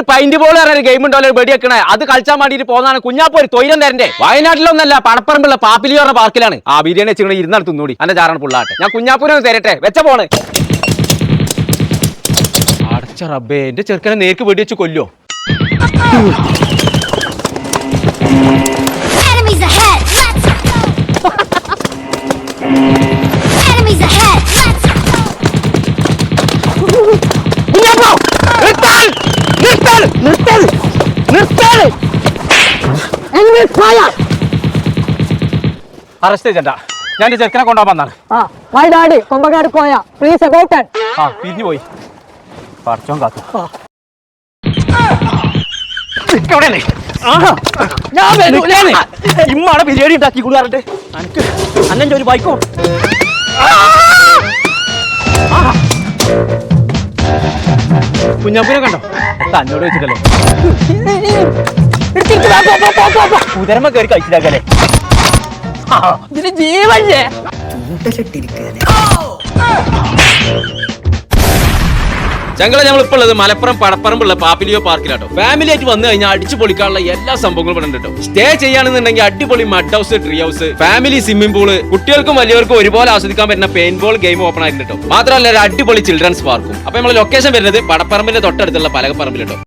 ഒരു pint ball ഒരു game ഉണ്ടോ വെടിയൊക്കെ അത് കളിച്ചാൻ വേണ്ടിട്ട് പോകുന്നതാണ്. കുഞ്ഞാപ്പോ ഒരു തൊയിരം തരണ്ടേ. വയനാട്ടിലൊന്നല്ല, പടപ്പറമ്പുള്ള പാപ്പിലിയോറ പാർക്കിലാണ്. ആ ബിരിയാണി വെച്ചിട്ട് ഇരുന്നാൾ തിന്നൂടി. എന്റെ ചാറാണ് പുള്ളാട്ടെ. ഞാൻ കുഞ്ഞാപ്പൂനെ തരട്ടെ, വെച്ച പോണ്. അടച്ച റബ്ബേ, എന്റെ ചെറുക്കനെ നേർക്ക് വെടി വെച്ച് കൊല്ലോ. അറസ്റ്റ് ചെയ്യണ്ട, ഞാൻ ചെറുക്കനെ കൊണ്ടുപോകാൻ വന്നാണ്. കൊമ്പങ്ങാട് പോയ പ്ലീസ് അബൌട്ട് ആ പിരിഞ്ഞു പോയി. പടച്ചോൻ കാത്തു. ഇമ്മാണ് ബിരിയാണി ഉണ്ടാക്കി കൂടാറുണ്ട്. എനിക്ക് അന്നെ ഒരു ബൈക്കോ കുഞ്ഞാപ്പൂനെ കണ്ടോ? തന്നോട് വെച്ചിട്ടല്ലേ കുതിരമ്മ കയറി കഴിച്ചിട്ടാക്കല്ലേ. ഇതിന് ജീവല്ലേ. ഞങ്ങളെ നമ്മളിപ്പോൾ ഉള്ളത് മലപ്പുറം പടപ്പറമ്പുള്ള പാപ്പിലിയോ പാർക്കിലാട്ടോ. ഫാമിലി ആയിട്ട് വന്നു കഴിഞ്ഞാൽ അടിച്ചു പൊളിക്കാനുള്ള എല്ലാ സംഭവങ്ങളും ഇവിടെ ഉണ്ട് കേട്ടോ. സ്റ്റേ ചെയ്യാണെന്നുണ്ടെങ്കിൽ അടിപൊളി mud house, tree house, family swimming pool, കുട്ടികൾക്കും വലിയവർക്കും ഒരുപോലെ ആസ്വദിക്കാൻ പറ്റുന്ന പെയിന്റ് ബോൾ ഗെയിം ഓപ്പൺ ആയിട്ടുണ്ട് കേട്ടോ. മാത്രമല്ല ഒരു അടിപൊളി ചിൽഡ്രൻസ് പാർക്കും. അപ്പൊ നമ്മൾ ലൊക്കേഷൻ വരുന്നത് പടപ്പറമ്പിന്റെ തൊട്ടടുത്തുള്ള പലകപ്പറമ്പിൽ കേട്ടോ.